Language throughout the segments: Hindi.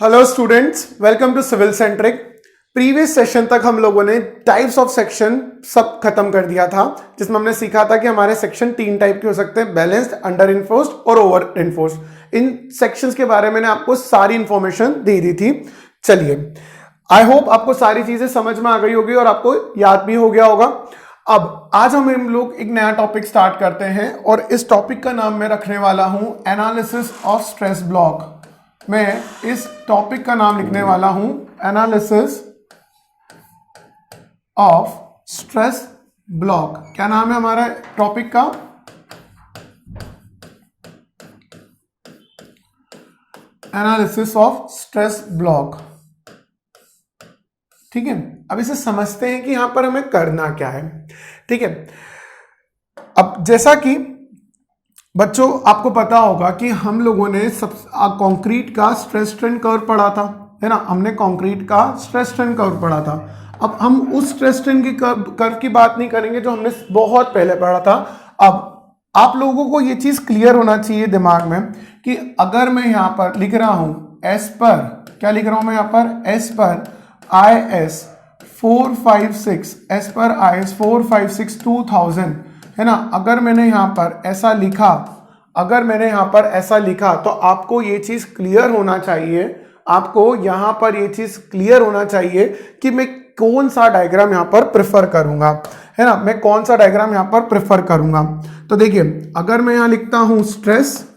Hello students, welcome to Civil Centric. Previous session तक हम लोगों ने टाइप्स ऑफ सेक्शन सब खत्म कर दिया था, जिसमें हमने सीखा था कि हमारे सेक्शन 3 टाइप के हो सकते हैं, बैलेंस्ड, अंडर इन्फोर्स्ड और ओवर इन्फोर्स्ड। इन सेक्शंस के बारे में मैंने आपको सारी इंफॉर्मेशन दे दी थी। चलिए, आई होप आपको सारी चीजें समझ में आ गई होगी और आपको याद भी हो गया होगा। अब आज हम लोग एक नया टॉपिक स्टार्ट करते हैं और इस टॉपिक का नाम मैं रखने वाला हूं एनालिसिस ऑफ स्ट्रेस ब्लॉक। मैं इस टॉपिक का नाम लिखने वाला हूं एनालिसिस ऑफ स्ट्रेस ब्लॉक। क्या नाम है हमारा टॉपिक का? Analysis of stress block. ठीक है, अब इसे समझते हैं कि यहां पर हमें करना क्या है। ठीक है, अब जैसा कि बच्चों आपको पता होगा कि हम लोगों ने सब कंक्रीट का स्ट्रेस स्ट्रेन कर्व पढ़ा था, है ना। हमने कंक्रीट का स्ट्रेस स्ट्रेन कर्व पढ़ा था। अब हम उस स्ट्रेस स्ट्रेन की कर्व की बात नहीं करेंगे जो हमने बहुत पहले पढ़ा था। अब आप लोगों को ये चीज क्लियर होना चाहिए दिमाग में कि अगर मैं यहां पर लिख रहा हूं एस पर, क्या लिख रहा हूं मैं यहां पर? एस पर IS 456, एस पर IS 456 2000, है ना। अगर मैंने यहां पर ऐसा लिखा, तो आपको ये चीज क्लियर होना चाहिए, आपको यहां पर ये चीज क्लियर होना चाहिए कि मैं कौन सा डायग्राम यहां पर प्रेफर करूंगा, है ना। मैं कौन सा डायग्राम यहां पर प्रेफर करूंगा। तो देखिए, अगर मैं यहां लिखता हूं स्ट्रेस,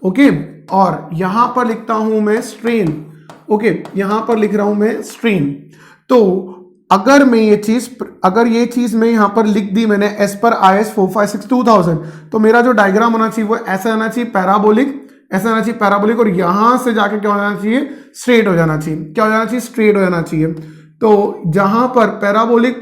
ओके, और यहां पर लिखता हूं मैं स्ट्रेन, ओके, यहां पर लिख रहा हूं मैं स्ट्रेन, तो अगर ये चीज मैं यहां पर लिख दी मैंने एस पर IS 456 2000, तो मेरा जो डायग्राम होना चाहिए वो ऐसा आना चाहिए, पैराबोलिक, ऐसा आना चाहिए पैराबोलिक, और यहां से जाके क्या हो जाना चाहिए? स्ट्रेट हो जाना चाहिए। क्या हो जाना चाहिए? स्ट्रेट हो जाना चाहिए। तो जहां पर पैराबोलिक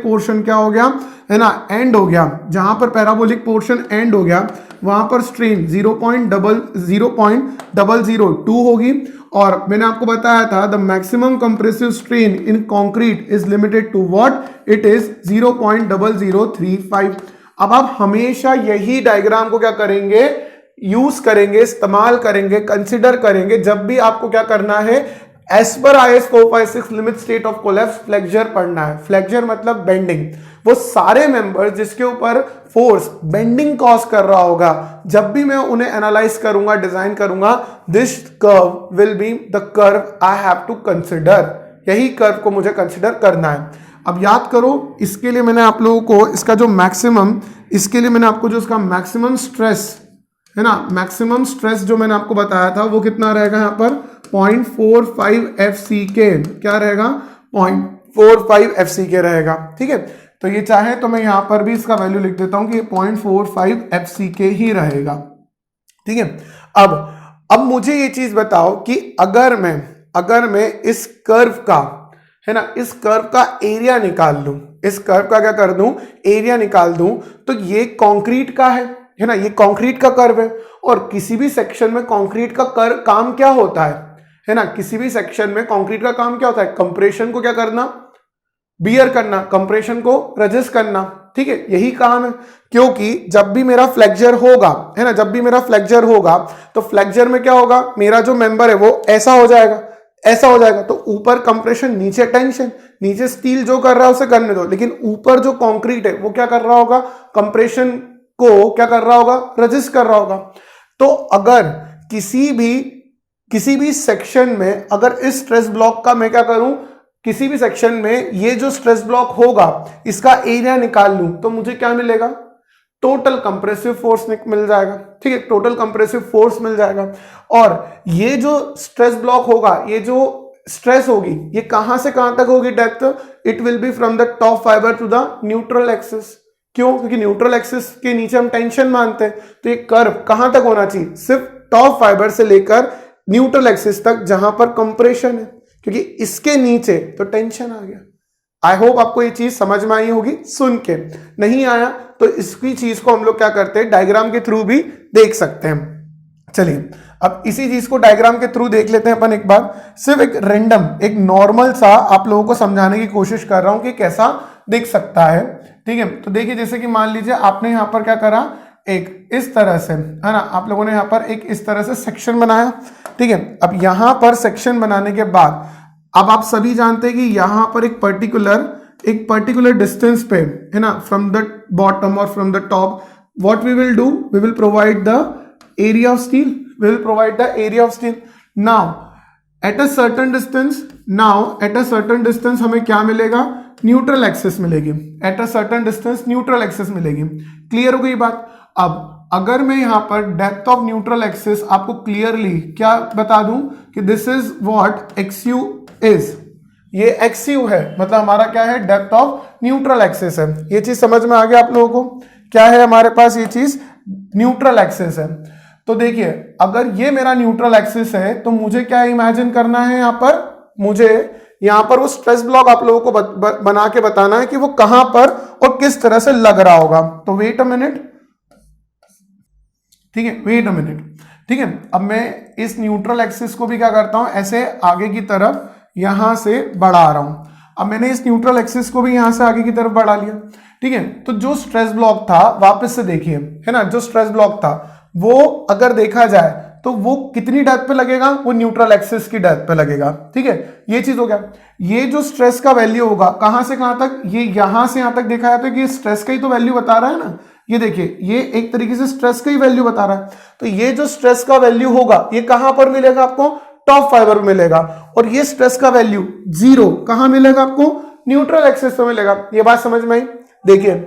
पोर्शन क्या हो गया, है ना, एंड हो गया, जहां पर पैराबोलिक पोर्शन एंड हो गया वहां पर स्ट्रेन 0.002 होगी। और मैंने आपको बताया था the maximum compressive strain in concrete is limited to what? It is 0.0035। अब आप हमेशा यही डायग्राम को क्या करेंगे? यूज करेंगे, इस्तेमाल करेंगे, कंसिडर करेंगे जब भी आपको क्या करना है, एस पर IS 456 limit state of collapse flexure पढ़ना है। फ्लेक्चर मतलब बेंडिंग, वो सारे मेंबर्स जिसके ऊपर फोर्स बेंडिंग कॉज कर रहा होगा, जब भी मैं उन्हें एनालाइज करूंगा, डिजाइन करूंगा, this curve will be the curve I have to consider. यही कर्व को मुझे कंसिडर करना है। अब याद करो, इसके लिए मैंने आप लोगों को इसका जो मैक्सिमम, इसके लिए मैंने आपको जो इसका मैक्सिमम स्ट्रेस, है ना, मैक्सिमम स्ट्रेस जो मैंने आपको बताया था वो कितना रहेगा यहाँ पर? 0.45 FCK। क्या रहेगा? 0.45 FCK रहेगा। ठीक है, तो ये चाहे तो मैं यहां पर भी इसका वैल्यू लिख देता हूं कि 0.45 FCK ही रहेगा। ठीक है, अब मुझे ये चीज बताओ कि अगर मैं इस कर्व का, है ना, इस कर्व का एरिया निकाल लूं, इस कर्व का क्या कर दूं? एरिया निकाल दूं, तो ये कंक्रीट का है ना, ये कंक्रीट का कर्व है। और किसी भी सेक्शन में कंक्रीट का काम क्या होता है ना, किसी भी सेक्शन में कंक्रीट का काम क्या होता है? कंप्रेशन को क्या करना? बियर करना, कंप्रेशन को रेजिस्ट करना। ठीक है, यही काम है। क्योंकि जब भी मेरा फ्लेक्चर होगा, है ना, जब भी मेरा फ्लेक्चर होगा तो फ्लेक्चर में क्या होगा? मेरा जो मेंबर है वो ऐसा हो जाएगा, ऐसा हो जाएगा। तो ऊपर कंप्रेशन, नीचे टेंशन, नीचे स्टील जो कर रहा है उसे करने दो, लेकिन ऊपर जो कंक्रीट है वो क्या कर रहा होगा? कंप्रेशन को क्या कर रहा होगा? रेजिस्ट कर रहा होगा। तो अगर किसी भी सेक्शन में अगर इस स्ट्रेस ब्लॉक का मैं क्या करूं, किसी भी सेक्शन में ये जो स्ट्रेस ब्लॉक होगा इसका एरिया निकाल लूं, तो मुझे क्या मिलेगा? टोटल कंप्रेसिव फोर्स मिल जाएगा। ठीक है, टोटल कंप्रेसिव फोर्स मिल जाएगा। और ये जो स्ट्रेस ब्लॉक होगा, ये जो स्ट्रेस होगी, ये कहां से कहां तक होगी? Depth, it will be from the top fibre to the neutral axis. क्यों? क्योंकि न्यूट्रल एक्सिस के नीचे हम टेंशन मानते हैं। तो ये कर्व कहां तक होना चाहिए? सिर्फ टॉप फाइबर से लेकर न्यूट्रल एक्सिस तक, जहां पर कंप्रेशन है, क्योंकि इसके नीचे तो टेंशन आ गया। आई होप आपको ये चीज समझ में आई होगी। सुन के नहीं आया तो इसकी चीज को हम लोग क्या करते हैं? डायग्राम के थ्रू भी देख सकते हैं। चलिए, अब इसी चीज को डायग्राम के थ्रू देख लेते हैं अपन एक बार। सिर्फ एक रैंडम, एक नॉर्मल सा आप लोगों को समझाने की कोशिश कर रहा हूं कि कैसा दिख सकता है। ठीक है, तो देखिए, जैसे कि मान लीजिए आपने यहां पर क्या करा, एक इस तरह से, है ना, आप लोगों ने यहाँ पर एक इस तरह से सेक्शन बनाया, ठीक है। अब यहाँ पर सेक्शन बनाने के बाद अब आप सभी जानते हैं कि यहाँ पर एक पर्टिकुलर डिस्टेंस पे, है ना, फ्रॉम द बॉटम और from the top, what we will do, we will provide the area of steel, we will provide the area of steel. Now at a certain distance हमें क्या मिलेगा, न्यूट्रल एक्सिस मिलेगी, at a certain distance neutral axis मिलेगी। क्लियर हो गई बात। अब अगर मैं यहां पर डेप्थ ऑफ न्यूट्रल एक्सिस आपको क्लियरली क्या बता दूं कि this is what x you is, ये एक्स यू है, मतलब हमारा क्या है, डेप्थ ऑफ न्यूट्रल एक्सिस है। ये चीज समझ में आ गया आप लोगों को, क्या है हमारे पास, ये चीज न्यूट्रल एक्सिस है। तो देखिए अगर ये मेरा न्यूट्रल एक्सिस है तो मुझे क्या इमेजिन करना है, यहां पर मुझे यहां पर वो स्ट्रेस ब्लॉक आप लोगों को बना के बताना है कि वो कहां पर और किस तरह से लग रहा होगा। तो वेट अ मिनट, ठीक है, वेट अ मिनट, ठीक है। अब मैं इस न्यूट्रल एक्सिस को भी क्या करता हूं, ऐसे आगे की तरफ यहां से बढ़ा रहा हूं। अब मैंने इस न्यूट्रल एक्सिस को भी यहां से आगे की तरफ बढ़ा लिया, ठीक है। तो जो स्ट्रेस ब्लॉक था, वापस से देखिए, है ना, जो स्ट्रेस ब्लॉक था वो अगर देखा जाए तो वो कितनी डेप्थ पे लगेगा, वो न्यूट्रल एक्सिस की डेप्थ पे लगेगा, ठीक है। ये चीज हो गया। ये जो स्ट्रेस का वैल्यू होगा कहां से कहां तक, ये यहां से यहां तक देखा जाता है कि स्ट्रेस का ही तो वैल्यू बता रहा है ना, ये देखिए ये एक तरीके से स्ट्रेस का ही वैल्यू बता रहा है। तो ये जो स्ट्रेस का वैल्यू होगा ये कहां पर मिलेगा आपको, टॉप फाइबर में मिलेगा। और ये स्ट्रेस का वैल्यू 0 कहां मिलेगा आपको, न्यूट्रल एक्सिस पे मिलेगा। ये बात समझ में आई। देखिए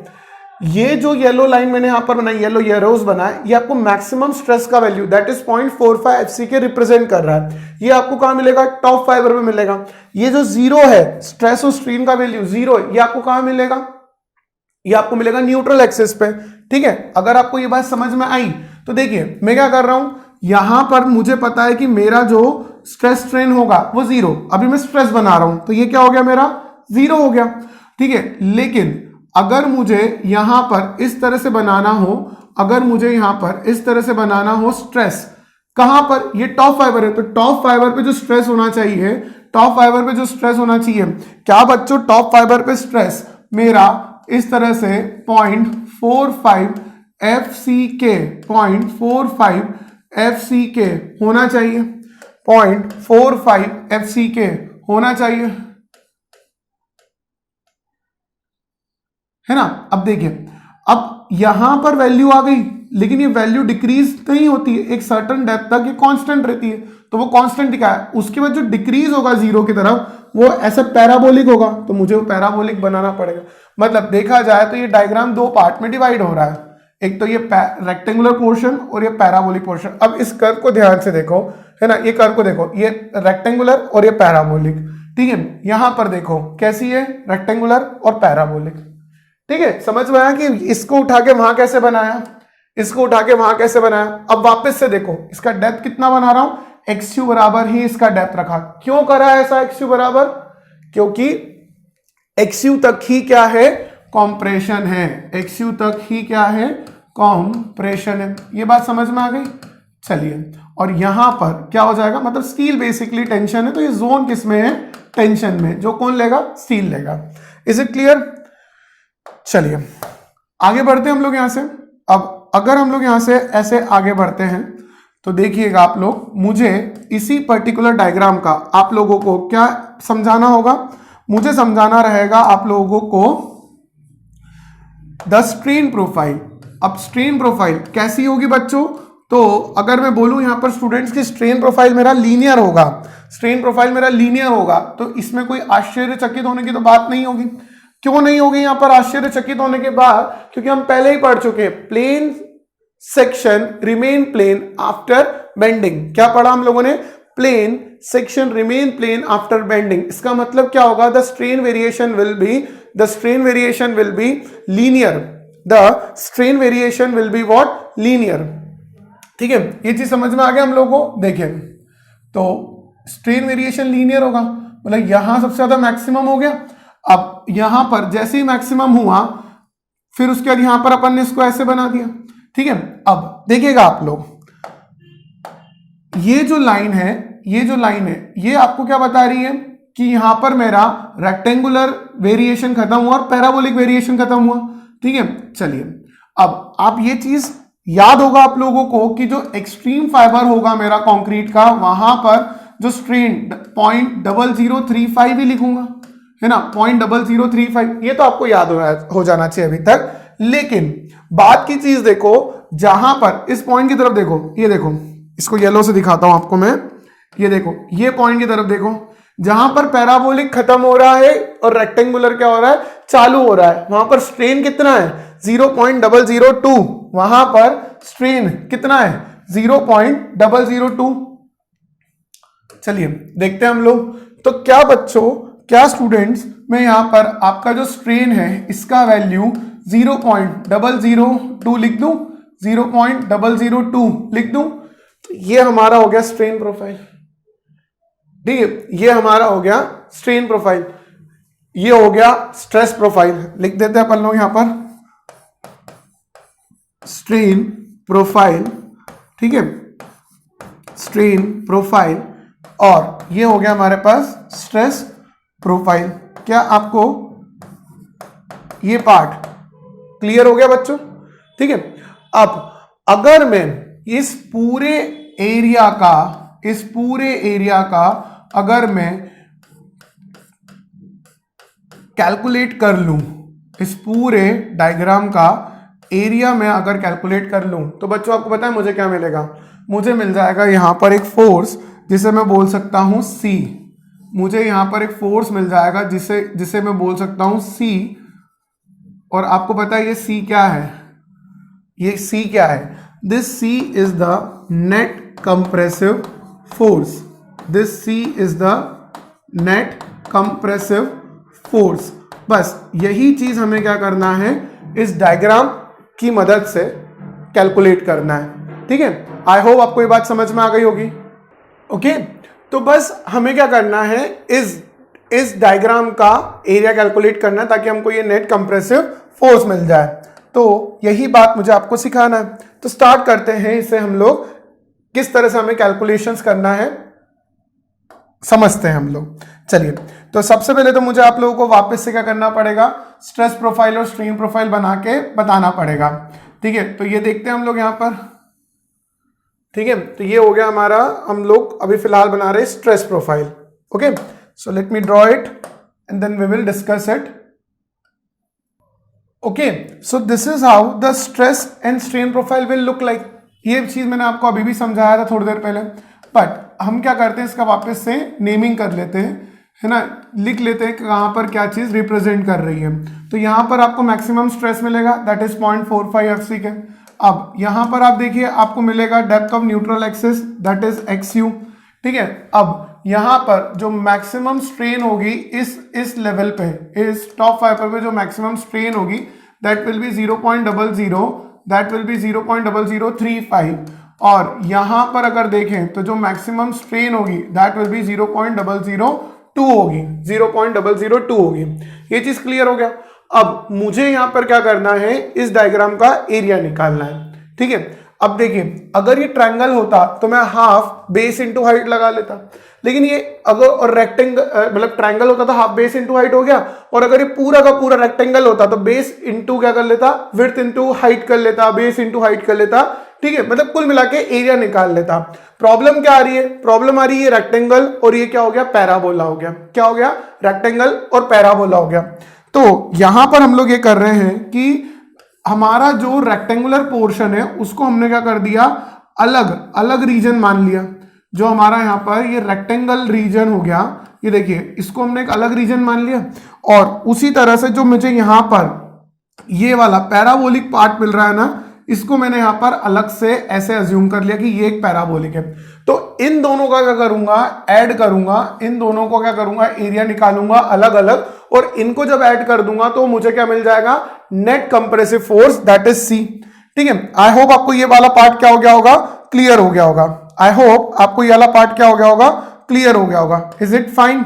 ये जो येलो लाइन मैंने यहां पर बनाई, येलो येरोज बनाए, ये आपको मैक्सिमम स्ट्रेस का वैल्यू दैट इज 0.45 एफसी के रिप्रेजेंट कर रहा है। ये आपको कहां मिलेगा, टॉप फाइबर में मिलेगा। ये जो 0 है, स्ट्रेस और स्ट्रेन का वैल्यू 0, ये आपको कहां मिलेगा, ये आपको मिलेगा न्यूट्रल एक्सिस पे, ठीक है। अगर आपको ये बात समझ में आई तो देखिए मैं क्या कर रहा हूं, यहां पर मुझे पता है कि मेरा जो स्ट्रेस स्ट्रेन होगा वो 0, अभी मैं स्ट्रेस बना रहा हूं तो ये क्या हो गया, मेरा 0 हो गया, ठीक है। लेकिन अगर मुझे यहां पर इस तरह से बनाना हो, अगर मुझे यहां पर इस तरह से बनाना हो स्ट्रेस, कहां पर, ये टॉप फाइबर है, तो टॉप फाइबर पे जो स्ट्रेस होना चाहिए, टॉप फाइबर पे जो स्ट्रेस होना चाहिए, क्या बच्चों, टॉप फाइबर पे स्ट्रेस मेरा इस तरह से 0.45 FCK, 0.45 FCK होना चाहिए, 0.45 FCK होना चाहिए, है ना। अब देखिए अब यहां पर वैल्यू आ गई, लेकिन ये वैल्यू डिक्रीज नहीं होती है, एक सर्टेन डेप्थ तक ये कांस्टेंट रहती है, तो वो कांस्टेंट दिखा है। उसके बाद जो डिक्रीज होगा 0 की तरफ वो ऐसा पैराबोलिक होगा, तो मुझे वो पैराबोलिक बनाना पड़ेगा। मतलब देखा जाए तो ये डायग्राम 2 पार्ट में डिवाइड हो रहा है, एक तो ये रेक्टेंगुलर पोर्शन और ये पैराबोलिक पोर्शन। अब इस कर्व को ध्यान से देखो, है ना, ये कर्व को देखो, ये रेक्टेंगुलर और ये पैराबोलिक, ठीक है। यहां पर देखो कैसी है, रेक्टेंगुलर और पैराबोलिक, ठीक है। समझ में आया कि इसको उठा के वहां कैसे बनाया, इसको उठा के वहां कैसे बनाया। अब वापस से देखो इसका डेप्थ कितना बना रहा हूं, एक्स यू बराबर ही इसका डेप्थ रखा। क्यों करा ऐसा एक्स यू बराबर, क्योंकि एक्स यू तक ही क्या है, कॉम्प्रेशन है, एक्स यू तक ही क्या है, कॉम्प्रेशन है। ये बात समझ में आ गई। चलिए और यहां पर क्या हो जाएगा, मतलब स्टील बेसिकली टेंशन है, तो ये जोन किस में है, टेंशन में, जो कौन लेगा, स्टील लेगा। Is it clear. चलिए आगे बढ़ते हैं हम लोग यहां से। अब अगर हम लोग यहां से ऐसे आगे बढ़ते हैं तो देखिएगा आप लोग, मुझे इसी पर्टिकुलर डायग्राम का आप लोगों को क्या समझाना होगा, मुझे समझाना रहेगा आप लोगों को द स्ट्रेन प्रोफाइल। अब स्ट्रेन प्रोफाइल कैसी होगी बच्चों, तो अगर मैं बोलूं यहां पर स्टूडेंट्स की स्ट्रेन प्रोफाइल मेरा लीनियर होगा, स्ट्रेन प्रोफाइल मेरा लीनियर होगा, तो इसमें कोई आश्चर्यचकित होने की तो बात नहीं होगी। क्यों नहीं होगी यहां पर आश्चर्यचकित होने के बाद, क्योंकि हम पहले ही पढ़ चुके हैं, plane section remain plane after bending. क्या पढ़ा हम लोगों ने, plane section remain plane after bending. इसका मतलब क्या होगा, the strain variation will be, the strain variation will be linear, the strain variation will be what, linear, ठीक है। ये चीज समझ में आ गया हम लोगों को। देखिए तो स्ट्रेन वेरिएशन लीनियर होगा, मतलब यहां सबसे ज्यादा मैक्सिमम हो गया। अब यहां पर जैसे ही मैक्सिमम हुआ, फिर उसके बाद यहां पर अपन ने इसको ऐसे बना दिया, ठीक है। अब देखिएगा आप लोग, ये जो लाइन है, ये जो लाइन है, ये आपको क्या बता रही है कि यहां पर मेरा रेक्टेंगुलर वेरिएशन खत्म हुआ और पैराबोलिक वेरिएशन खत्म हुआ, ठीक है। चलिए अब आप ये चीज याद होगा आप लोगों को कि जो एक्सट्रीम फाइबर होगा मेरा कंक्रीट का, वहां पर जो स्ट्रेन 0.0035 ही लिखूंगा, है ना, 0.0035। ये तो आपको याद हो जाना चाहिए अभी तक। लेकिन बात की चीज देखो, जहां पर इस पॉइंट की तरफ देखो, ये देखो, इसको येलो से दिखाता हूं आपको मैं, ये देखो, ये पॉइंट की तरफ देखो, जहां पर पैराबोलिक खत्म हो रहा है और रेक्टेंगुलर क्या हो रहा है, चालू हो रहा है, वहां पर स्ट्रेन कितना है, 0.002। वहां पर स्ट्रेन कितना है, 0.002। चलिए देखते हैं हम लोग। तो क्या बच्चों, क्या स्टूडेंट्स, मैं यहां पर आपका जो स्ट्रेन है इसका वैल्यू 0.002 लिख दूं, 0.002 लिख दूं। तो ये हमारा हो गया स्ट्रेन प्रोफाइल। ठीक है, ये हमारा हो गया स्ट्रेन प्रोफाइल, ये हो गया स्ट्रेस प्रोफाइल। लिख देते हैं अपन लोग यहां पर स्ट्रेन प्रोफाइल। ठीक है, स्ट्रेन प्रोफाइल, और ये हो गया हमारे पास स्ट्रेस प्रोफाइल। क्या आपको ये पार्ट क्लियर हो गया बच्चों? ठीक है, अब अगर मैं इस पूरे एरिया का अगर मैं कैलकुलेट कर लूं, इस पूरे डायग्राम का एरिया में अगर कैलकुलेट कर लूं, तो बच्चों आपको पता है मुझे क्या मिलेगा, मुझे मिल जाएगा यहां पर एक फोर्स जिसे मैं बोल सकता हूं C। मुझे यहां पर एक फोर्स मिल जाएगा जिसे मैं बोल सकता हूं C। और आपको पता है ये C क्या है, ये C क्या है, this C is the net compressive force, this C is the net compressive force. बस यही चीज हमें क्या करना है, इस डायग्राम की मदद से कैलकुलेट करना है। ठीक है, आई होप आपको ये बात समझ में आ गई होगी। ओके, तो बस हमें क्या करना है, इस डायग्राम का एरिया कैलकुलेट करना है ताकि हमको ये नेट कंप्रेसिव फोर्स मिल जाए। तो यही बात मुझे आपको सिखाना है। तो स्टार्ट करते हैं इसे, हम लोग किस तरह से हमें कैलकुलेशंस करना है समझते हैं हम लोग। चलिए, तो सबसे पहले तो मुझे आप लोगों को वापस से क्या करना पड़ेगा, स्ट्रेस प्रोफाइल और स्ट्रेन प्रोफाइल बना के बताना पड़ेगा। ठीक है, तो ये देखते हैं हम लोग यहां पर। ठीक है, तो ये हो गया हमारा, हम लोग अभी फिलहाल बना रहे stress profile. Okay, so let me draw it and then we will discuss it. Okay, so this is how the stress and strain profile will look like. ये चीज मैंने आपको अभी भी समझाया था थोड़ी देर पहले, बट हम क्या करते हैं, इसका वापस से नेमिंग कर लेते हैं, है ना, लिख लेते हैं कहां पर क्या चीज रिप्रेजेंट कर रही है। तो यहां पर आपको मैक्सिमम स्ट्रेस मिलेगा, दैट इज 0.45 FC के। अब यहां पर आप देखिए आपको मिलेगा depth of neutral axis, that is XU। ठीक है, अब यहां पर जो मैक्सिमम स्ट्रेन होगी इस लेवल पे, इस टॉप फाइबर पे जो मैक्सिमम स्ट्रेन होगी, that will be 0.00, that will be 0.0035। और यहां पर अगर देखें तो जो मैक्सिमम स्ट्रेन होगी दैट विल बी 0.002 होगी, 0.002 होगी। ये चीज क्लियर हो गया। अब मुझे यहां पर क्या करना है, इस डायग्राम का एरिया निकालना है। ठीक है, अब देखिए अगर ये ट्रायंगल होता तो मैं हाफ बेस इंटू हाइट लगा लेता, लेकिन ये अगर रेक्टेंगल मतलब ट्रायंगल होता तो हाफ बेस इंटू हाइट हो गया, और अगर ये पूरा का पूरा रेक्टेंगल होता तो बेस इंटू क्या कर लेता, विड्थ इंटू हाइट कर लेता, बेस इंटू हाइट कर लेता। ठीक है, मतलब कुल मिला के एरिया निकाल लेता। प्रॉब्लम क्या आ रही है, प्रॉब्लम आ रही है रेक्टेंगल और ये क्या हो गया, पैराबोला हो गया। क्या हो गया, रेक्टेंगल और पैराबोला हो गया। तो यहां पर हम लोग ये कर रहे हैं कि हमारा जो रेक्टेंगुलर पोर्शन है उसको हमने क्या कर दिया, अलग अलग रीजन मान लिया। जो हमारा यहां पर ये रेक्टेंगल रीजन हो गया, ये देखिए इसको हमने एक अलग रीजन मान लिया। और उसी तरह से जो मुझे यहां पर ये वाला पैराबोलिक पार्ट मिल रहा है ना, इसको मैंने यहां पर अलग से ऐसे अज्यूम कर लिया कि ये एक पैराबोलिक है। तो इन दोनों का क्या करूंगा, ऐड करूंगा, इन दोनों को क्या करूंगा, एरिया निकालूंगा अलग अलग, और इनको जब ऐड कर दूंगा तो मुझे क्या मिल जाएगा, net compressive force, that is C। ठीक है, आई होप आपको ये वाला पार्ट क्या हो गया होगा, क्लियर हो गया होगा। आई होप आपको ये वाला पार्ट क्या हो गया होगा, क्लियर हो गया होगा। Is it fine?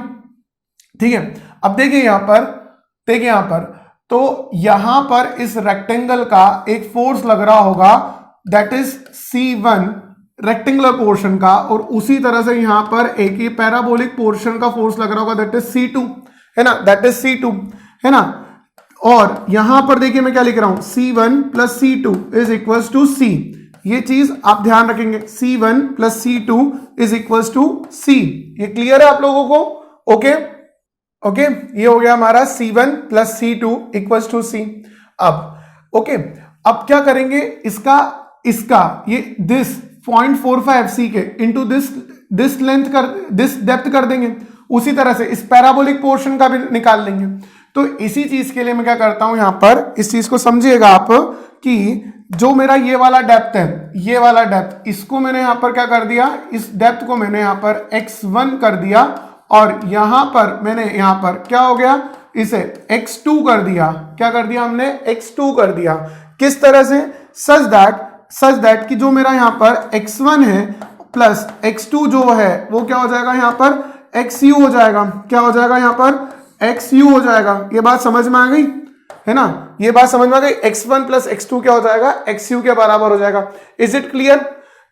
ठीक है, अब देखिए यहां पर, देखिए यहां पर, तो यहां पर इस रेक्टेंगल का एक फोर्स लग रहा होगा, that is C1 rectangular portion का, और उसी तरह से यहां पर एक ही पैराबोलिक पोर्शन का फोर्स लग रहा होगा, दैट इज C2, है ना, दैट इज C2, है ना। और यहां पर देखिए मैं क्या लिख रहा हूं, C1 plus C2 is equals to C। ये चीज आप ध्यान रखेंगे, C1 plus C2 is equals to C। ये क्लियर है आप लोगों को? ओके ओके, ये हो गया हमारा C1 plus C2 equals to C। अब ओके, अब क्या करेंगे, इसका ये दिस 0.45 C के इंटू दिस लेंथ कर, दिस डेप्थ कर देंगे। उसी तरह से इस पैराबोलिक पोर्शन का भी निकाल लेंगे। तो इसी चीज के लिए मैं क्या करता हूं, यहां पर इस चीज को समझिएगा आप कि जो मेरा ये वाला डेप्थ है, ये वाला डेप्थ, इसको मैंने यहां पर क्या कर दिया, इस डेप्थ को मैंने यहां पर x1 कर दिया और यहां पर मैंने यहां पर क्या हो गया, इसे x2 कर दिया। क्या कर दिया हमने, x2 कर दिया। किस तरह से, सच दैट कि जो मेरा यहां पर x1 है प्लस x2 जो है वो क्या हो जाएगा, यहां पर xu हो जाएगा। क्या हो जाएगा, यहां पर xu हो जाएगा। ये बात समझ में आ गई है ना, ये बात समझ में आ गई। x1 प्लस x2 क्या हो जाएगा, xu के बराबर हो जाएगा। Is it clear,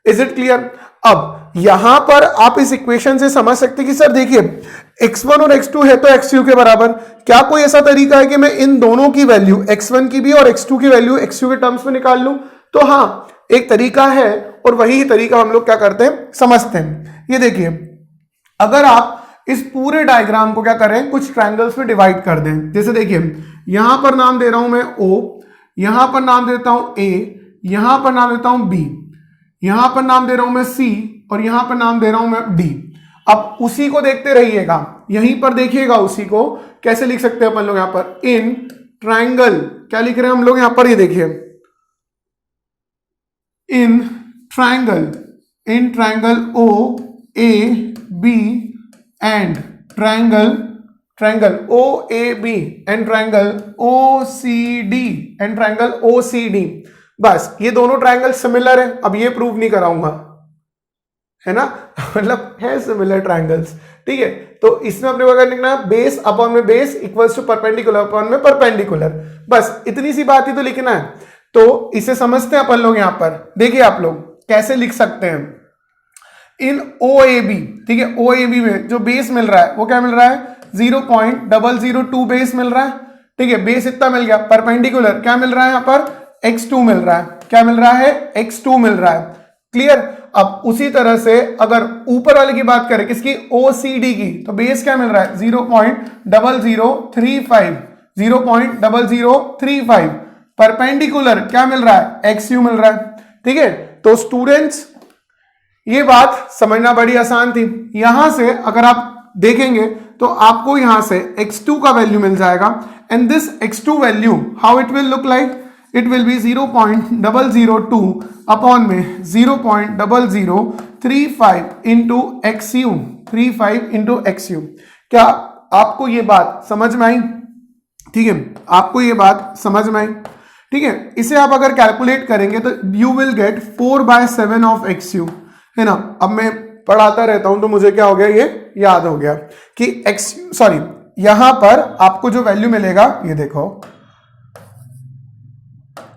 is it clear? अब यहां पर आप इस इक्वेशन से समझ सकते कि सर देखिए x1 और x2 है तो xu के बराबर। क्या कोई ऐसा तरीका है कि मैं इन दोनों की वैल्यू, x1 की भी और x2 की वैल्यू xu के टर्म्स में निकाल लूं? तो हाँ, एक तरीका है और वही तरीका हम लोग क्या करते हैं, समझते हैं। ये देखिए, अगर आप इस पूरे डायग्राम को क्या करें, कुछ ट्रायंगल्स में डिवाइड कर दें। जैसे देखिए यहां पर नाम दे रहा हूं मैं O, यहां पर नाम देता हूं A, यहां पर नाम देता हूं B, यहां पर नाम दे रहा हूं मैं C और यहां पर नाम दे रहा हूं मैं D। अब उसी को देखते रहिएगा, यहीं पर देखिएगा उसी को कैसे लिख सकते हैं अपन लोग। यहां पर इन ट्रायंगल क्या लिख रहे हैं हम लोग, यहां पर ये देखिए, in triangle O A B and triangle OAB and triangle OCD and triangle OCD। बस ये दोनों ट्रायंगल सिमिलर है। अब ये प्रूव नहीं कराऊंगा, है ना मतलब है सिमिलर ट्रायंगल्स, ठीक है। तो इसमें अपने को लिखना है बेस अपॉन में base equals to perpendicular upon में परपेंडिकुलर। बस इतनी सी बात ही तो लिखना है। तो इसे समझते हैं अपन लोग। यहां पर देखिए आप लोग कैसे लिख सकते हैं, इन OAB, ठीक है, OAB में जो बेस मिल रहा है वो क्या मिल रहा है, 0.002 बेस मिल रहा है, ठीक है। बेस इतना मिल गया। परपेंडिकुलर क्या मिल रहा है, यहां पर x2 मिल रहा है। क्या मिल रहा है, x2 मिल रहा है। क्लियर? अब उसी तरह से अगर ऊपर वाले की बात करें, किसकी, OCD की, तो बेस क्या मिल रहा है, 0.0035। परपेंडिकुलर क्या मिल रहा है, xu मिल रहा है, ठीक है। तो स्टूडेंट्स ये बात समझना बड़ी आसान थी। यहां से अगर आप देखेंगे तो आपको यहां से x2 का वैल्यू मिल जाएगा and this x2 value how it will look like, it will B 0.002 upon में 0.0035 इंटू xu, 35 इंटू xu। क्या आपको ये बात समझ में आई? ठीक है, आपको ये बात समझ में आई, ठीक है। इसे आप अगर कैलकुलेट करेंगे तो you will get 4/7 of xu, है ना। अब मैं पढ़ाता रहता हूं तो मुझे क्या हो गया, ये याद हो गया कि यहां पर आपको जो वैल्यू मिलेगा, ये देखो,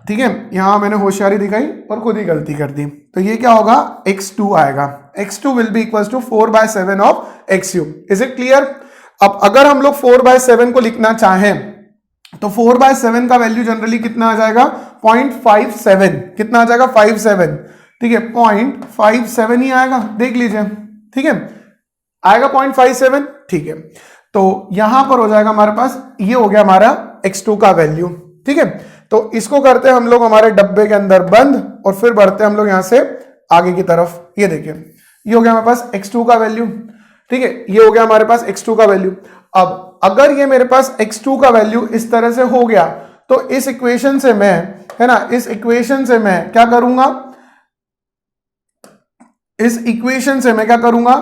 ठीक है। यहां मैंने होशियारी दिखाई और खुद ही गलती कर दी। तो ये क्या होगा, x2 आएगा। x2 will be equal to 4/7 of xu। Is it clear? अब अगर हम लोग 4/7 को लिखना चाहें तो 4/7 का वैल्यू जनरली कितना आ जाएगा, 0.57। कितना आ जाएगा, 57, ठीक है। 0.57 ही आएगा, देख लीजिए, ठीक है, आएगा 0.57, ठीक है। तो यहां पर हो जाएगा हमारे पास, ये हो गया हमारा x2 का वैल्यू, ठीक है। तो इसको करते हैं हम लोग हमारे डब्बे के अंदर बंद और फिर बढ़ते हैं हम लोग यहां से आगे की तरफ। ये देखिए, ये हो गया हमारे पास x2 का वैल्यू, ठीक है। ये हो गया हमारे पास x2 का वैल्यू। अब अगर ये मेरे पास x2 का वैल्यू इस तरह से हो गया तो इस इक्वेशन से मैं, है ना, इस इक्वेशन से मैं क्या करूंगा, इस इक्वेशन से मैं क्या करूंगा,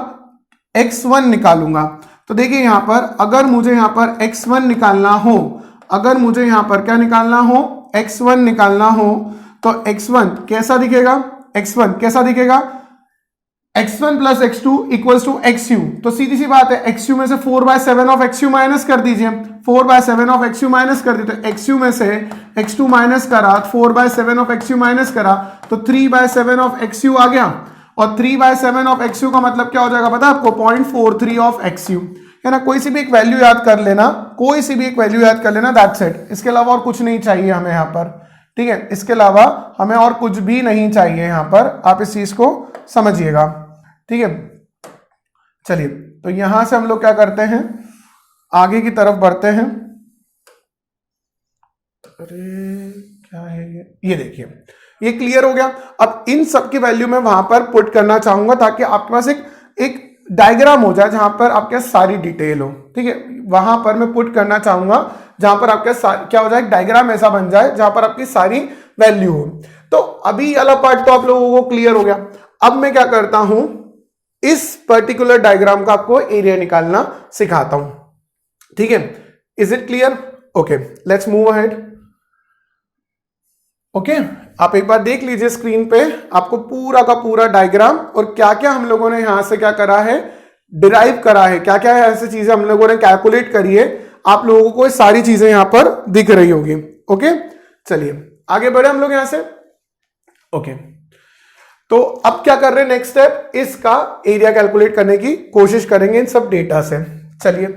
x1 निकालूंगा। तो देखिए यहां पर अगर मुझे यहां पर x1 निकालना हो, अगर मुझे यहां पर क्या निकालना हो, x1 निकालना हो, तो x1 कैसा दिखेगा, x1 कैसा दिखेगा, x1 plus x2 equals to xu। तो सीधी सी बात है, xu में से 4/7 ऑफ xu माइनस कर दीजिए। 4/7 ऑफ xu माइनस कर दी तो xu में से x2 माइनस करा, 4/7 ऑफ xu माइनस करा तो 3/7 ऑफ xu आ गया। और 3/7 ऑफ xu का मतलब क्या हो जाएगा पता है आपको, 0.43 ऑफ xu। है ना, कोई सी भी एक वैल्यू याद कर लेना, कोई सी भी एक वैल्यू याद कर लेना, दैट्स इट। इसके अलावा और कुछ नहीं चाहिए हमें यहाँ पर, ठीक है, इसके अलावा हमें और कुछ भी नहीं चाहिए यहाँ पर, आप इस चीज को समझिएगा, ठीक है। चलिए, तो यहां से हम लोग क्या करते हैं, आगे की तरफ बढ़ते हैं। अरे क्या है ये देखिए, ये क्लियर हो गया। अब इन सब की वैल्यू मैं वहां पर पुट करना चाहूंगा ताकि आपके पास एक डायग्राम हो जाए जहां पर आपके सारी डिटेल हो, ठीक है। वहां पर मैं पुट करना चाहूंगा जहां पर आपके क्या हो जाए, एक डायग्राम ऐसा बन जाए जहां पर आपकी सारी वैल्यू हो। तो अभी वाला पार्ट तो आप लोगों को क्लियर हो गया। अब मैं क्या करता हूं, इस पर्टिकुलर डायग्राम का आपको एरिया निकालना सिखाता हूं, ठीक है। Is it clear? Okay, let's move ahead. Okay, आप एक बार देख लीजिए स्क्रीन पे, आपको पूरा का पूरा डायग्राम और क्या क्या हम लोगों ने यहां से क्या करा है, डिराइव करा है, क्या क्या ऐसी चीजें हम लोगों ने कैलकुलेट करी है, आप लोगों को सारी चीजें यहां पर दिख रही होगी। ओके, चलिए आगे बढ़े हम लोग यहां से। ओके, तो अब क्या कर रहे हैं, नेक्स्ट स्टेप, इसका एरिया कैलकुलेट करने की कोशिश करेंगे इन सब डेटा से। चलिए,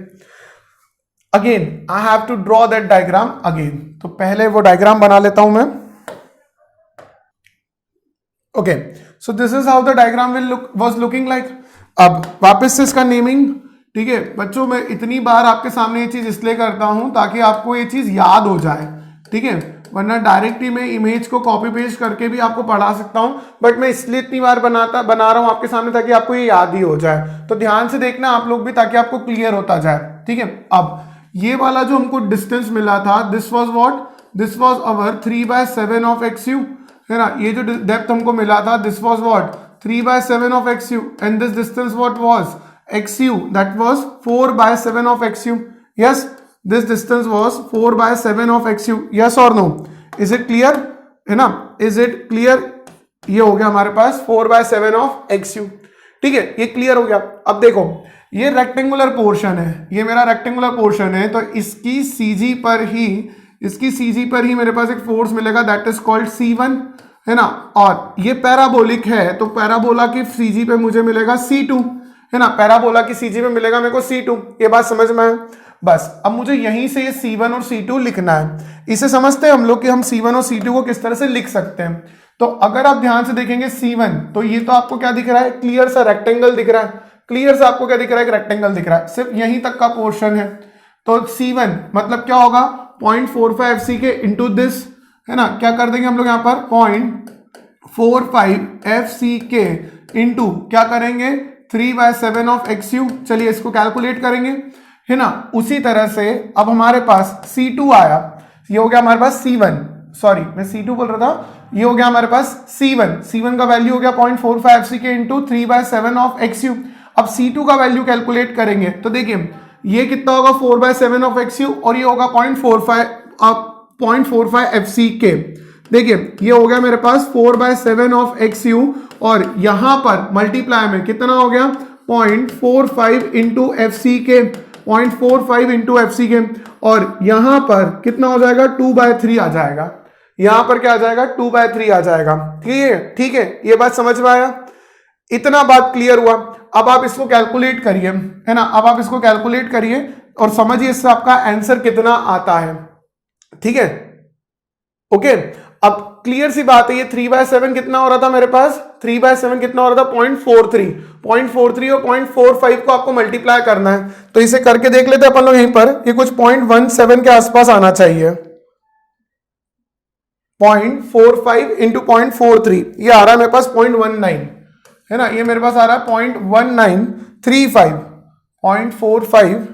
again I have to draw that diagram again. तो पहले वो डायग्राम बना लेता हूं मैं। Okay, so this is how the diagram was looking like. अब वापस से इसका नेमिंग, ठीक है बच्चों, मैं इतनी बार आपके सामने ये चीज इसलिए करता हूं ताकि आपको ये चीज याद हो जाए, ठीक है, वरना डायरेक्टली मैं इमेज को कॉपी पेस्ट करके भी आपको पढ़ा सकता हूं, बट मैं इसलिए इतनी बार बना रहा हूं आपके सामने ताकि आपको ये याद ही हो जाए। तो ध्यान से देखना आप लोग भी, ताकि आपको क्लियर होता जाए, ठीक है। अब ये वाला जो हमको डिस्टेंस मिला था, this was what, this was our 3/7 of XU, है ना। ये जो डेप्थ हमको मिला था, this was what 3/7 of XU, and this distance what was XU, that was 4/7 of XU। Yes, this distance was 4/7 of XU, yes और नो, इज इट क्लियर, है ना, इज इट क्लियर। ये हो गया हमारे पास 4/7 ऑफ XU, ठीक है, ये क्लियर हो गया। अब देखो, ये रेक्टेंगुलर पोर्शन है, ये मेरा रेक्टेंगुलर पोर्शन है, तो इसकी सीजी पर ही मेरे पास एक फोर्स मिलेगा, दैट इज कॉल्ड C1, है ना। और ये पैराबोलिक है, तो पैराबोला की सीजी पे मुझे मिलेगा C2, है ना, पैराबोला की सीजी पे मिलेगा मेरे को C2। ये बात समझ में है? बस अब मुझे यहीं से ये C1 और C2 लिखना है। इसे समझते हैं हम लोग कि हम C1 और C2 को किस तरह से लिख सकते हैं। तो अगर आप ध्यान से देखेंगे C1, तो ये तो आपको क्या दिख रहा है, क्लियर सा रेक्टेंगल दिख रहा है, क्लियर सा आपको क्या दिख रहा है, एक रेक्टेंगल दिख रहा है, सिर्फ यहीं तक का पोर्शन है। तो C1 मतलब क्या होगा, 0.45 FCK इंटू दिस, है ना, क्या कर देंगे हम लोग यहाँ पर 0.45 FCK इंटू क्या करेंगे 3/7 ऑफ XU। चलिए इसको कैलकुलेट करेंगे, है ना। उसी तरह से अब हमारे पास C2 आया, ये हो गया हमारे पास C1, सॉरी मैं C2 बोल रहा था, ये हो गया हमारे पास C1 का वैल्यू हो गया 0.45 FCK इंटू 3/7 ऑफ XU। अब C2 का वैल्यू कैलकुलेट करेंगे, तो देखिए ये कितना होगा 4/7 ऑफ XU, और ये होगा 0.45 FCK। देखिए ये हो गया मेरे पास 4/7 ऑफ XU, और यहां पर मल्टीप्लाई में कितना हो गया 0.45 इंटू FCK, 0.45 इंटू FCK, और यहां पर कितना हो जाएगा 2/3 आ जाएगा, यहां पर क्या आ जाएगा 2/3 आ जाएगा, ठीक है, ये बात समझ में आया, इतना बात क्लियर हुआ। अब आप इसको कैलकुलेट करिए, है ना, अब आप इसको कैलकुलेट करिए और समझिए इससे आपका आंसर कितना आता है, ठीक है। ओके, अब क्लियर सी बात है, ये 3/7 कितना हो रहा था मेरे पास, 3/7 कितना हो रहा था 0.43 और 0.45 को आपको मल्टीप्लाई करना है, तो इसे करके देख लेते हैं अपन लोग यहीं पर, ये कुछ 0.17 के आसपास आना चाहिए। 0.45 इंटू 0.43, ये आ रहा है मेरे पास 0.19, है ना, ये मेरे पास आ रहा है 0.1935, 0.45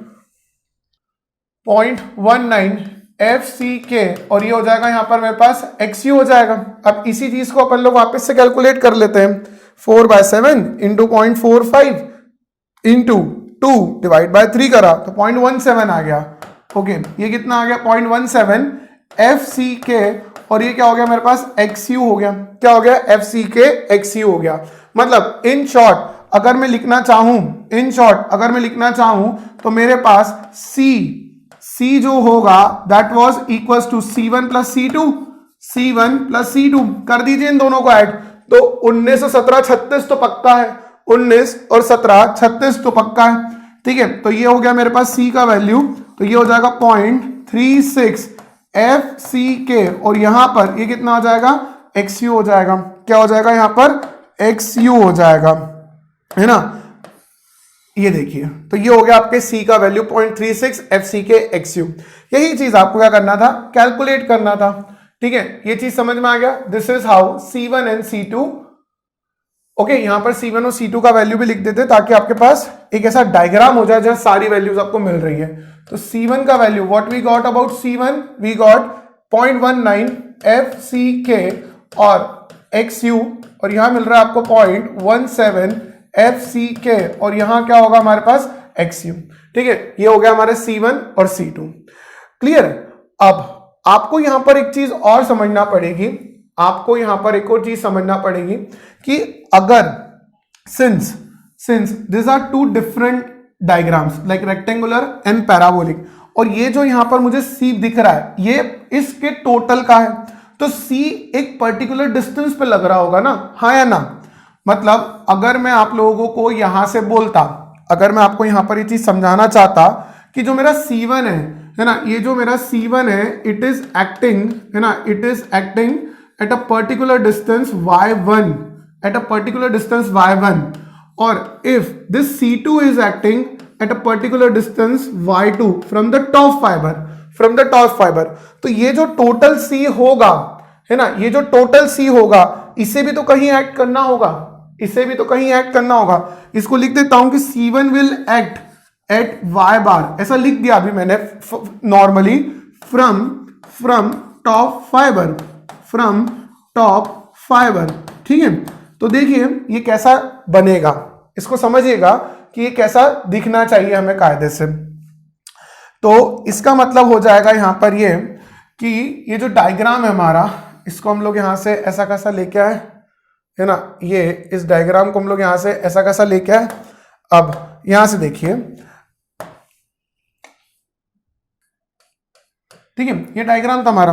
0.19 FCK, और ये हो जाएगा यहां पर मेरे पास XU हो जाएगा। अब इसी चीज को अपन लोग वापस से कैलकुलेट कर लेते हैं, 4/7 इंटू 0.45 इंटू 2 डिवाइड बाय 3 करा तो 0.17 आ गया। ओके, ये कितना आ गया 0.17 FCK, और ये क्या हो गया मेरे पास XU हो गया, क्या हो गया FCK XU हो गया। मतलब इन शॉर्ट अगर मैं लिखना चाहूं, तो मेरे पास C जो होगा that was equals to C1 plus C2 कर दीजिए इन दोनों को ऐड, तो 19 और 17 36 तो पक्का है, 19 और 17 36 तो पक्का है, ठीक है, तो ये हो गया मेरे पास C का वैल्यू, तो ये हो जाएगा 0.36 FCK, और यहां पर ये कितना हो जाएगा, XU हो जाएगा। क्या हो जाएगा यहाँ पर, XU हो जाएगा, है ना। ये देखिए, तो ये हो गया आपके C का वैल्यू 0.36 FCK XU। यही चीज आपको क्या करना था, कैलकुलेट करना था। ठीक है, ये चीज समझ में आ गया। This is how C1 and C2। Okay, यहां पर C1 और C2 का वैल्यू भी लिख देते ताकि आपके पास एक ऐसा डायग्राम हो जाए जहां सारी वैल्यूज आपको मिल रही है। तो C1 का value, what we got about C1, we got 0.19 FCK और XU, और यहां मिल रहा है आपको 0.17 FCK, और यहां क्या होगा हमारे पास XU। ठीक है, ये हो गया हमारे C1 और C2। क्लियर। अब आपको यहां पर एक चीज और समझना पड़ेगी, आपको यहां पर एक और चीज समझना पड़ेगी कि अगर since this are two different diagrams like rectangular and parabolic, और ये जो यहां पर मुझे C दिख रहा है ये इसके टोटल का है, तो C एक पर्टिकुलर डिस्टेंस पे लग रहा होगा ना, हाँ या ना। मतलब अगर मैं आप लोगों को यहां से बोलता, अगर मैं आपको यहां पर ये चीज समझाना चाहता कि जो मेरा C1 है ना, ये जो मेरा C1 है, इट इज एक्टिंग, है ना, it is acting at a particular distance y1, at a particular distance y1, or if this C2 is acting at a particular distance y2 from the top fiber, तो ये जो टोटल C होगा, है ना, ये जो टोटल C होगा, इसे भी तो कहीं एक्ट करना होगा, इसे भी तो कहीं एक्ट करना होगा। इसको लिख देता हूं कि C1 will act at y bar, ऐसा लिख दिया अभी मैंने नॉर्मली, from top fiber, ठीक है। तो देखिए ये कैसा बनेगा, इसको समझिएगा कि ये कैसा दिखना चाहिए हमें कायदे से। तो इसका मतलब हो जाएगा यहां पर ये कि ये जो डायग्राम है हमारा, इसको हम लोग यहां से ऐसा कैसा लेके आए, है ना, ये इस डायग्राम को हम लोग यहां से ऐसा कैसा लेके आए। अब यहां से देखिए, ठीक है, ये डायग्राम था हमारा।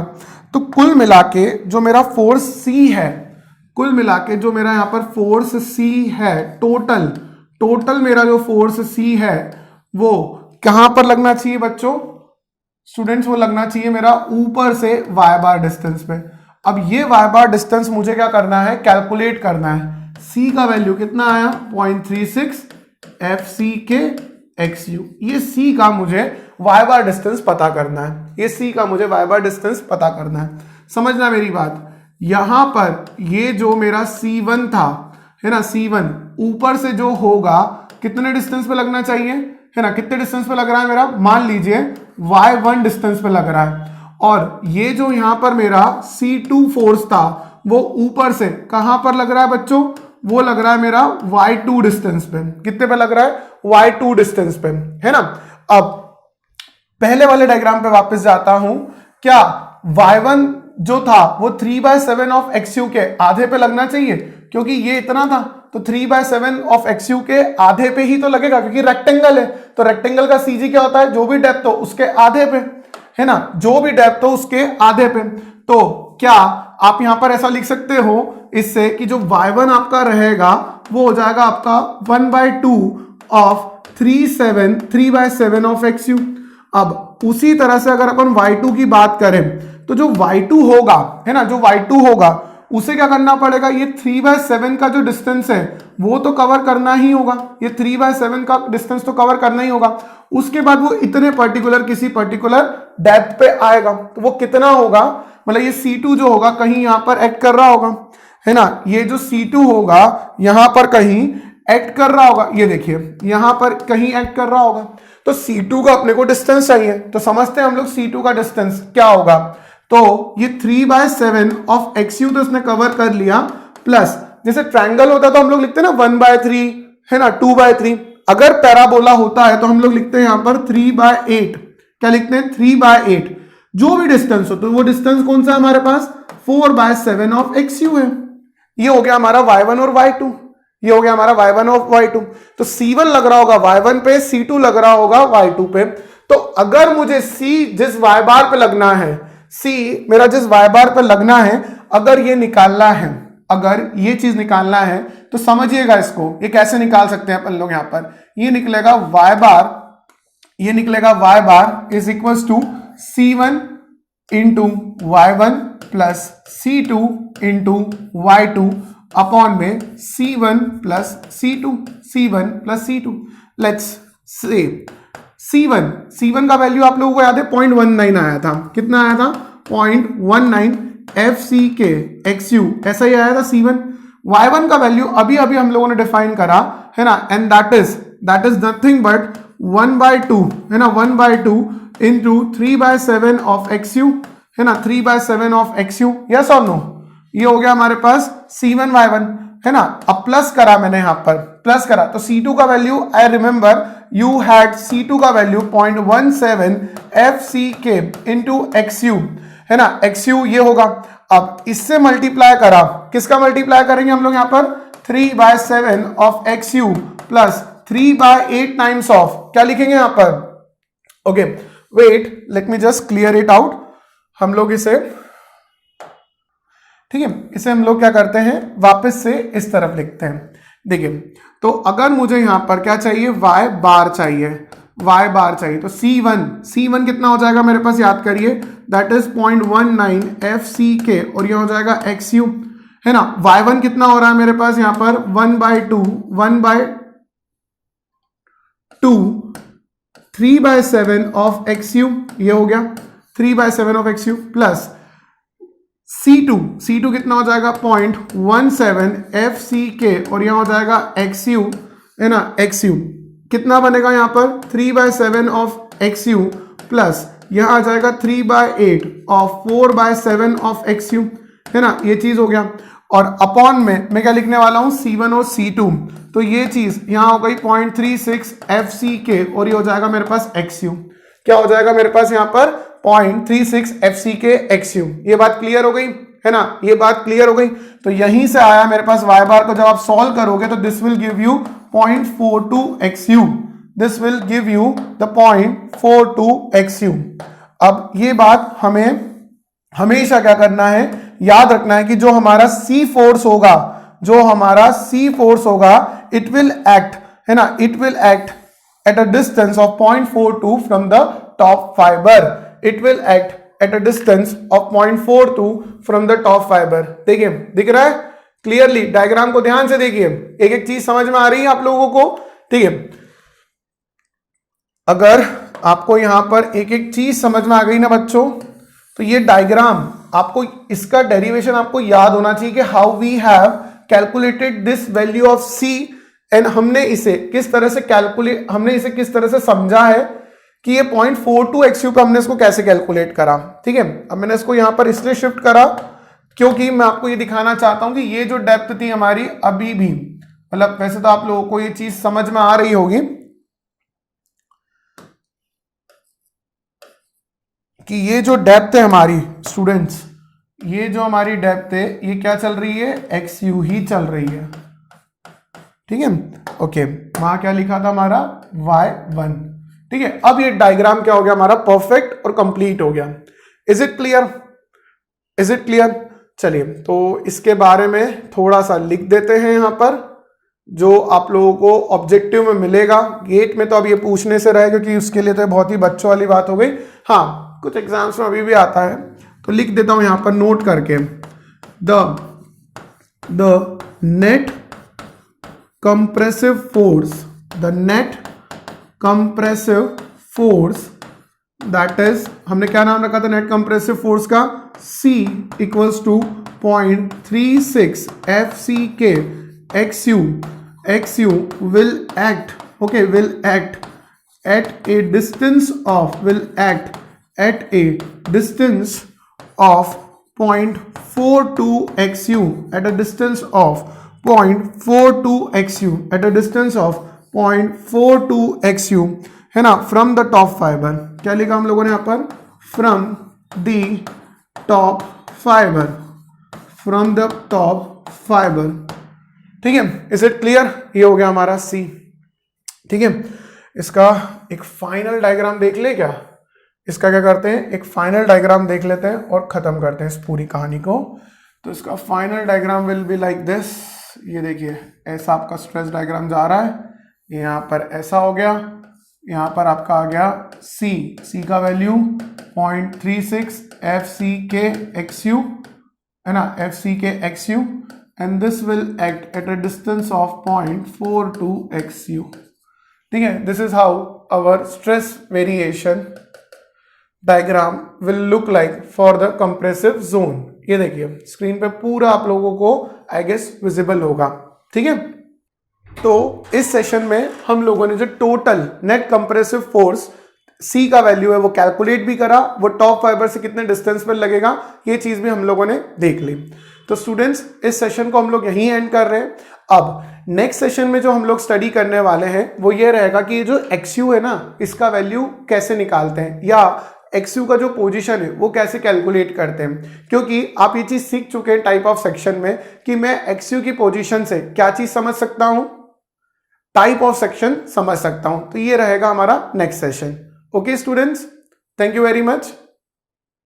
तो कुल मिला के जो मेरा फोर्स C है, कुल मिला के जो मेरा यहां पर फोर्स C है, टोटल मेरा जो फोर्स C है वो कहां पर लगना चाहिए बच्चों, स्टूडेंट्स, वो लगना चाहिए मेरा ऊपर से y बार डिस्टेंस पे। अब ये y बार डिस्टेंस मुझे क्या करना है, कैलकुलेट करना है। C का वैल्यू कितना आया, 0.36 FCK XU। ये C का मुझे y बार डिस्टेंस पता करना है, ये C का मुझे y बार डिस्टेंस पता करना है। समझना मेरी बात, यहां पर ये जो मेरा C1 था, है ना, C1 ऊपर से जो होगा कितने डिस्टेंस पे लगना चाहिए, है ना, कितने डिस्टेंस पे लग रहा है मेरा, मान लीजिए y1 डिस्टेंस पे लग रहा है। और ये जो यहां पर मेरा C2 फोर्स था वो ऊपर से कहां पर लग रहा है बच्चों, वो लग रहा है मेरा y2 डिस्टेंस पे। कितने पे लग रहा है, y2 डिस्टेंस पे, है ना। अब पहले वाले डायग्राम पे वापस जाता हूं, क्या y1 जो था वो 3/7 ऑफ XU के आधे पे लगना चाहिए, क्योंकि ये इतना था, तो 3/7 ऑफ XU के आधे पे ही तो लगेगा, क्योंकि रेक्टेंगल है, तो रेक्टेंगल का CG क्या होता है, जो भी डेप्थ हो उसके आधे पे, है ना, जो भी डेप्थ हो उसके आधे पे। तो क्या आप यहां पर ऐसा लिख सकते हो इससे कि जो y1 आपका रहेगा वो हो जाएगा आपका 1/2 ऑफ 3/7 ऑफ XU। अब उसी तरह से अगर अपन y2 की बात करें, तो जो y2 होगा, है ना, जो y2 होगा उसे क्या करना पड़ेगा, ये 3/7 का जो डिस्टेंस है वो तो कवर करना ही होगा, ये 3/7 का डिस्टेंस तो कवर करना ही होगा। उसके बाद वो इतने पर्टिकुलर किसी पर्टिकुलर डेप्थ पे आएगा, तो वो कितना होगा, मतलब ये C2 जो होगा कहीं यहां पर एक्ट कर रहा होगा, है ना, ये जो C2 होगा यहां पर कहीं एक्ट कर रहा होगा, ये देखिए यहां पर कहीं एक्ट कर रहा होगा। तो C2 का अपने को डिस्टेंस चाहिए, तो समझते हैं हम लोग C2 का डिस्टेंस क्या होगा। तो ये 3/7 ऑफ XU तो इसने कवर कर लिया, प्लस जैसे ट्रायंगल होता है तो हम लोग लिखते हैं ना 1/3, है ना, 2/3। अगर पैराबोला होता है तो हम लोग लिखते हैं यहां पर 3/8। क्या लिखते हैं, 3/8। जो भी डिस्टेंस हो, तो वो डिस्टेंस कौन सा हमारे पास, 4/7 ऑफ XU है। ये हो गया हमारा y1 और y2, ये हो गया हमारा y1 और y2। तो C1 लग रहा होगा y1 पे, C2 लग रहा होगा y2 पे। तो अगर मुझे C जिस y बार पे लगना है, C मेरा जिस y बार पे लगना है, अगर ये निकालना है, अगर ये चीज निकालना है, तो समझिएगा इसको, ये कैसे निकाल सकते हैं अपन लोग। यहां पर ये निकलेगा y bar is equal to C1 into y1 plus C2 into y2 upon में C1 plus C2 let's say C1 का वैल्यू आप लोगों को याद है 0.19 आया था। कितना आया था? 0.19 FCK XU, ऐसा ही आया था C1। y1 का वैल्यू अभी हम लोगों ने डिफाइन करा है ना, and that is nothing but 1/2 है ना, 1/2 इंटू 3/7 ऑफ XU है ना, 3/7 ऑफ XU, यस और नो। ये हो गया हमारे पास C1 y1 है ना। अब प्लस करा मैंने यहां पर, प्लस करा तो C2 का value I remember you had C2 का वैल्यू 0.17 FCK इंटू XU है ना, XU ये होगा। अब इससे मल्टीप्लाई करा, किसका मल्टीप्लाई करेंगे हम लोग यहां पर? 3/7 of XU plus 3/8 times of, क्या लिखेंगे यहां पर? Okay wait, let me just clear it out. हम लोग इसे, ठीक है, इसे हम लोग क्या करते हैं, वापस से इस तरफ लिखते हैं। देखिए, तो अगर मुझे यहां पर क्या चाहिए, y बार चाहिए, तो C1 कितना हो जाएगा मेरे पास, याद करिए, दैट इज 0.19 FCK और यह हो जाएगा XU है ना। y1 कितना हो रहा है मेरे पास यहां पर 1/2 3/7 ऑफ XU, ये हो गया 3/7 ऑफ XU प्लस C2 कितना हो जाएगा 0.17 FCK और यहां हो जाएगा XU है ना, XU कितना बनेगा यहां पर 3/7 ऑफ XU प्लस यहां आ जाएगा 3/8 ऑफ 4/7 ऑफ XU है ना, ये चीज हो गया। और अपॉन में मैं क्या लिखने वाला हूं, C1 और C2, तो ये चीज यहां हो गई 0.36 FCK और ये हो जाएगा मेरे पास XU। क्या हो जाएगा मेरे पास यहां पर 0.36 FCK XU। ये बात क्लियर हो गई है ना, ये बात क्लियर हो गई। तो यहीं से आया मेरे पास y बार को जब आप सॉल्व करोगे तो this will give you 0.42 XU, this will give you the 0.42 XU। अब ये बात हमें हमेशा क्या करना है, याद रखना है कि जो हमारा C फोर्स होगा, इट विल एक्ट है ना, it will act at a distance of 0.42 from the top fibre, it will act at a distance of 0.42 from the top fibre. देखिए दिख रहा है क्लियरली, डायग्राम को ध्यान से देखिए, एक एक चीज समझ में आ रही है आप लोगों को, ठीक है। अगर आपको यहां पर एक एक चीज समझ में आ गई ना बच्चों, तो ये डायग्राम आपको, इसका डेरिवेशन आपको याद होना चाहिए कि how we have calculated this value of C and हमने इसे किस तरह से समझा है कि ये 0.42 XU का हमने इसको कैसे कैलकुलेट करा, ठीक है। अब मैंने इसको यहां पर इसलिए शिफ्ट करा क्योंकि मैं आपको ये दिखाना चाहता हूं कि ये जो डेप्थ थी हमारी अभी भी, मतलब वैसे तो आप लोगों को ये चीज समझ में आ रही होगी कि ये जो डेप्थ है हमारी स्टूडेंट्स, ये जो हमारी डेप्थ है ये क्या चल रही है, XU ही चल रही है, ठीक है। ओके, वहां क्या लिखा था हमारा y1, ठीक है। अब ये डायग्राम क्या हो गया हमारा, परफेक्ट और कंप्लीट हो गया। Is it clear? चलिए, तो इसके बारे में थोड़ा सा लिख देते हैं यहां पर, जो आप लोगों को ऑब्जेक्टिव में मिलेगा। गेट में तो अब ये पूछने से रहे, क्योंकि उसके लिए तो बहुत ही बच्चों वाली बात हो गई। हाँ, कुछ एग्जाम्स में अभी भी आता है, तो लिख देता हूं यहां पर नोट करके, the net compressive force, that is, हमने क्या नाम रखा था नेट कंप्रेसिव फोर्स का, C equals to 0.36 FCK XU will act at a distance of 0.42 XU, at a distance of 0.42 XU है ना, फ्रॉम द टॉप फाइबर। क्या लिखा हम लोगों ने यहां पर, फ्रॉम द टॉप फाइबर, ठीक है। Is it clear? ये हो गया हमारा C, ठीक है। इसका एक फाइनल डायग्राम देख ले क्या, इसका क्या करते हैं, एक फाइनल डायग्राम देख लेते हैं और खत्म करते हैं इस पूरी कहानी को। तो इसका final diagram will be like this, ये देखिए ऐसा आपका स्ट्रेस डायग्राम जा रहा है, यहाँ पर ऐसा हो गया, यहाँ पर आपका आ गया C का वैल्यू 0.36 FCK XU है ना, FCK XU and this will act at a distance of 0.42 XU। ठीक है, this is how our stress variation diagram will look like for the compressive zone. ये देखिए स्क्रीन पे पूरा आप लोगों को आई गेस विजिबल होगा। ठीक है, तो इस सेशन में हम लोगों ने जो total net compressive force C का वैल्यू है वो कैलकुलेट भी करा, वो टॉप फाइबर से कितने डिस्टेंस पर लगेगा ये चीज भी हम लोगों ने देख ली। तो स्टूडेंट्स इस सेशन को हम लोग यहीं एंड कर रहे हैं। अब नेक्स्ट सेशन में जो हम लोग स्टडी करने वाले हैं वो ये रहेगा कि ये जो XU है ना, इसका वैल्यू कैसे निकालते हैं, या XU का जो पोजीशन है वो कैसे कैलकुलेट करते हैं। क्योंकि आप ये चीज सीख चुके हैं टाइप ऑफ सेक्शन में कि मैं XU की पोजीशन से क्या चीज समझ सकता हूं, टाइप ऑफ सेक्शन समझ सकता हूं। तो ये रहेगा हमारा next session. Okay students, thank you very much.